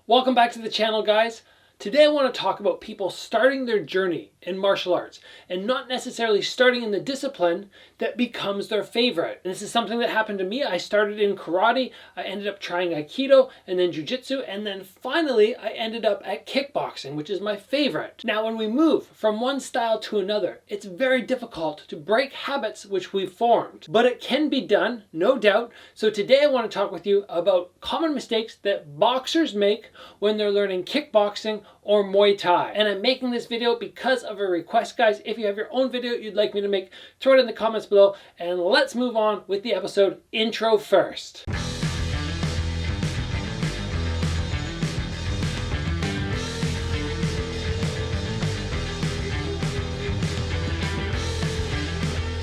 Welcome back to the channel, guys. Today I want to talk about people starting their journey in martial arts and not necessarily starting in the discipline that becomes their favorite. And this is something that happened to me. I started in karate, I ended up trying aikido and then jiu-jitsu, and then finally I ended up at kickboxing, which is my favorite. Now when we move from one style to another, it's very difficult to break habits which we've formed. But it can be done, no doubt. So today I want to talk with you about common mistakes that boxers make when they're learning kickboxing or Muay Thai. And I'm making this video because of a request, guys. If you have your own video you'd like me to make, throw it in the comments below, and let's move on with the episode intro first.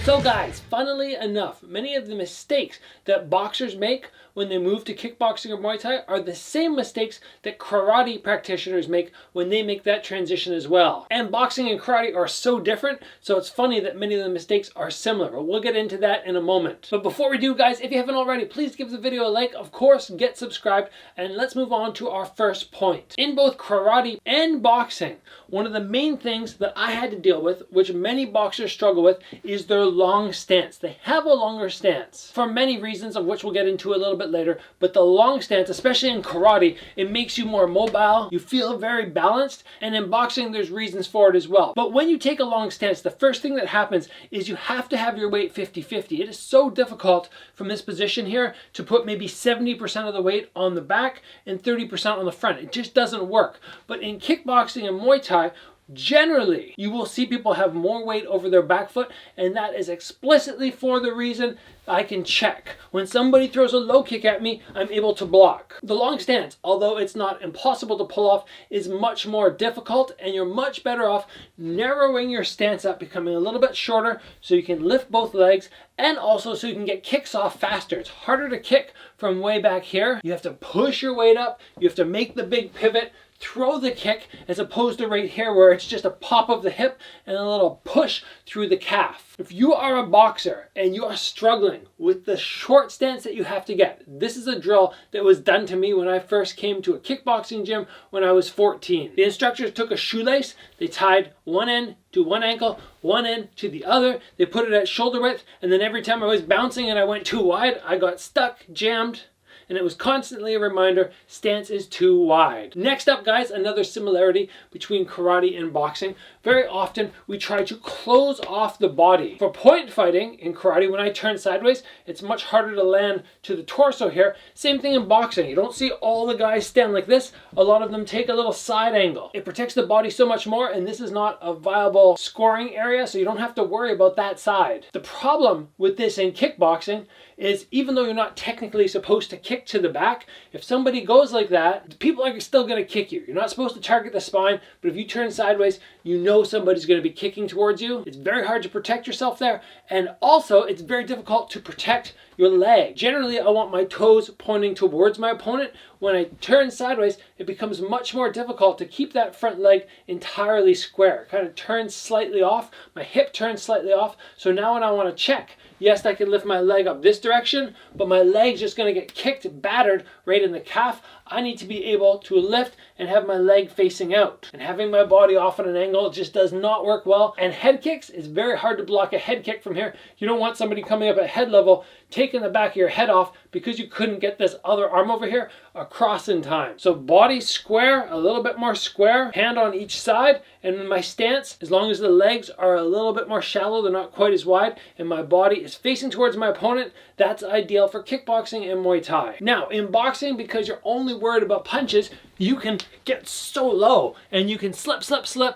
So guys, funnily enough, many of the mistakes that boxers make when they move to kickboxing or Muay Thai are the same mistakes that karate practitioners make when they make that transition as well. And boxing and karate are so different, so it's funny that many of the mistakes are similar, but we'll get into that in a moment. But before we do, guys, if you haven't already, please give the video a like, of course, get subscribed, and let's move on to our first point. In both karate and boxing, one of the main things that I had to deal with, which many boxers struggle with, is their long stance. They have a longer stance for many reasons, of which we'll get into a little bit later, but the long stance, especially in karate, it makes you more mobile, you feel very balanced, and in boxing there's reasons for it as well. But when you take a long stance, the first thing that happens is you have to have your weight 50-50. It is so difficult from this position here to put maybe 70% of the weight on the back and 30% on the front. It just doesn't work. But in kickboxing and Muay Thai, generally, you will see people have more weight over their back foot, and that is explicitly for the reason I can check. When somebody throws a low kick at me, I'm able to block. The long stance, although it's not impossible to pull off, is much more difficult, and you're much better off narrowing your stance up, becoming a little bit shorter so you can lift both legs, and also so you can get kicks off faster. It's harder to kick from way back here. You have to push your weight up, you have to make the big pivot, throw the kick, as opposed to right here where it's just a pop of the hip and a little push through the calf. If you are a boxer and you are struggling with the short stance that you have to get, this is a drill that was done to me when I first came to a kickboxing gym when I was 14. The instructors took a shoelace, they tied one end to one ankle, one end to the other, they put it at shoulder width, and then every time I was bouncing and I went too wide, I got stuck, jammed, and it was constantly a reminder, stance is too wide. Next up, guys, another similarity between karate and boxing. Very often we try to close off the body. For point fighting in karate, when I turn sideways, it's much harder to land to the torso here. Same thing in boxing. You don't see all the guys stand like this. A lot of them take a little side angle. It protects the body so much more, and this is not a viable scoring area, so you don't have to worry about that side. The problem with this in kickboxing is even though you're not technically supposed to kick to the back, if somebody goes like that, people are still going to kick you. You're not supposed to target the spine, but if you turn sideways, you know somebody's going to be kicking towards you. It's very hard to protect yourself there, and also it's very difficult to protect your leg. Generally, I want my toes pointing towards my opponent. When I turn sideways, it becomes much more difficult to keep that front leg entirely square. It kind of turns slightly off. My hip turns slightly off. So now when I want to check, yes, I can lift my leg up this direction, but my leg's just going to get kicked, battered right in the calf. I need to be able to lift and have my leg facing out. And having my body off at an angle just does not work well. And head kicks, it's very hard to block a head kick from here. You don't want somebody coming up at head level, taking the back of your head off because you couldn't get this other arm over here across in time. So body square, a little bit more square, hand on each side, and in my stance, as long as the legs are a little bit more shallow, they're not quite as wide, and my body is facing towards my opponent, that's ideal for kickboxing and Muay Thai. Now, in boxing, because you're only worried about punches, you can get so low and you can slip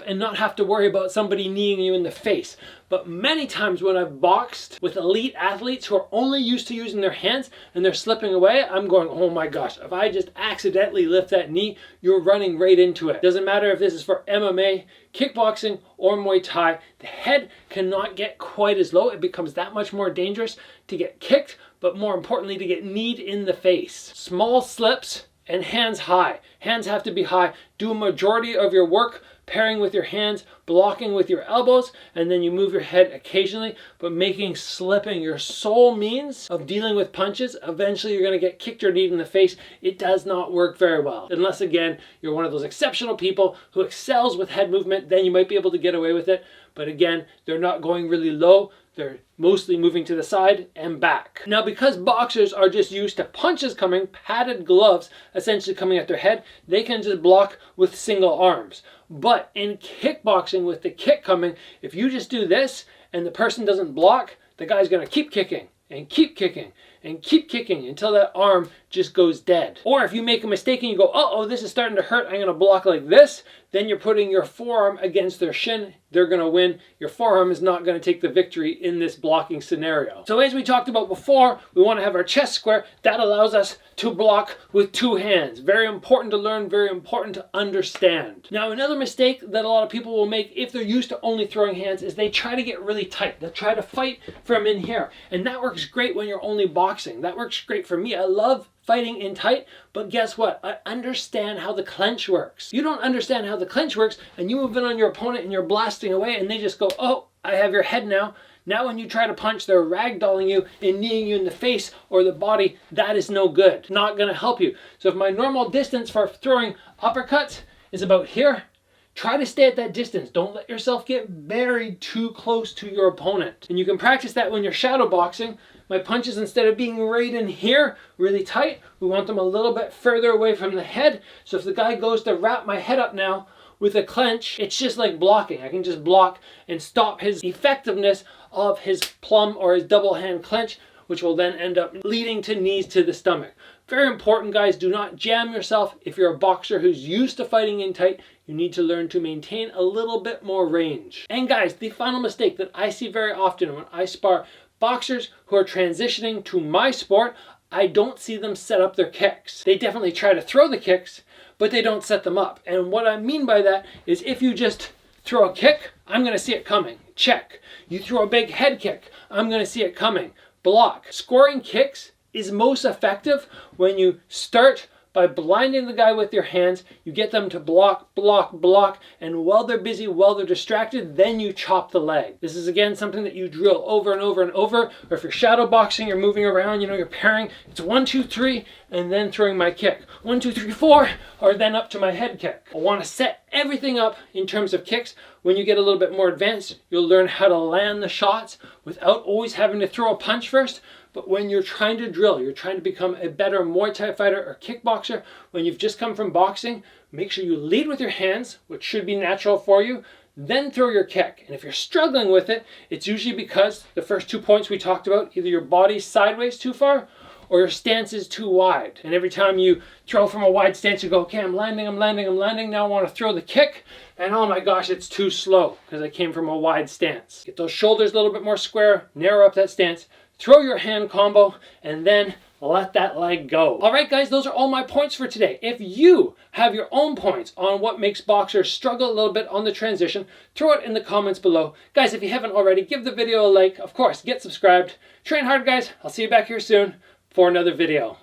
and not have to worry about somebody kneeing you in the face. But many times when I've boxed with elite athletes who are only used to using their hands and they're slipping away, I'm going, oh my gosh, if I just accidentally lift that knee, you're running right into it. Doesn't matter if this is for MMA, kickboxing, or Muay Thai, the head cannot get quite as low. It becomes that much more dangerous to get kicked, but more importantly, to get kneed in the face. Small slips and hands high. Hands have to be high. Do a majority of your work pairing with your hands, blocking with your elbows, and then you move your head occasionally, but making slipping your sole means of dealing with punches. Eventually you're going to get kicked or kneed in the face. It does not work very well. Unless, again, you're one of those exceptional people who excels with head movement, then you might be able to get away with it. But again, they're not going really low. They're mostly moving to the side and back. Now, because boxers are just used to punches coming, padded gloves essentially coming at their head, they can just block with single arms. But in kickboxing, with the kick coming, if you just do this and the person doesn't block, the guy's gonna keep kicking and keep kicking and keep kicking until that arm just goes dead. Or if you make a mistake and you go, uh-oh, this is starting to hurt, I'm gonna block like this, then you're putting your forearm against their shin. They're gonna win. Your forearm is not gonna take the victory in this blocking scenario. So as we talked about before, we wanna have our chest square. That allows us to block with two hands. Very important to learn, very important to understand. Now, another mistake that a lot of people will make if they're used to only throwing hands is they try to get really tight. They'll try to fight from in here. And that works great when you're only boxing. That works great for me. I love fighting in tight, but guess what? I understand how the clench works. You don't understand how the clench works, and you move in on your opponent and you're blasting away, and they just go, oh, I have your head now. Now when you try to punch, they're ragdolling you and kneeing you in the face or the body. That is no good. Not gonna help you. So if my normal distance for throwing uppercuts is about here, try to stay at that distance. Don't let yourself get buried too close to your opponent. And you can practice that when you're shadow boxing. My punches, instead of being right in here, really tight, we want them a little bit further away from the head. So if the guy goes to wrap my head up now with a clench, it's just like blocking. I can just block and stop his effectiveness of his plum or his double hand clench, which will then end up leading to knees to the stomach. Very important, guys. Do not jam yourself. If you're a boxer who's used to fighting in tight, you need to learn to maintain a little bit more range. And guys, the final mistake that I see very often when I spar boxers who are transitioning to my sport, I don't see them set up their kicks. They definitely try to throw the kicks, but they don't set them up. And what I mean by that is if you just throw a kick, I'm gonna see it coming. Check. You throw a big head kick, I'm gonna see it coming. Block. Scoring kicks is most effective when you start by blinding the guy with your hands. You get them to block, block, block, and while they're busy, while they're distracted, then you chop the leg. This is, again, something that you drill over and over and over. Or if you're shadow boxing, you're moving around, you're pairing. It's 1, 2, 3, and then throwing my kick. 1, 2, 3, 4, or then up to my head kick. I want to set everything up in terms of kicks. When you get a little bit more advanced, you'll learn how to land the shots without always having to throw a punch first. But when you're trying to drill, you're trying to become a better Muay Thai fighter or kickboxer, when you've just come from boxing, make sure you lead with your hands, which should be natural for you, then throw your kick. And if you're struggling with it, it's usually because the first 2 points we talked about, either your body's sideways too far or your stance is too wide. And every time you throw from a wide stance, you go, okay, I'm landing, I'm landing, I'm landing. Now I want to throw the kick. And oh my gosh, it's too slow because I came from a wide stance. Get those shoulders a little bit more square, narrow up that stance, throw your hand combo, and then let that leg go. All right, guys, those are all my points for today. If you have your own points on what makes boxers struggle a little bit on the transition, throw it in the comments below. Guys, if you haven't already, give the video a like. Of course, get subscribed. Train hard, guys. I'll see you back here soon for another video.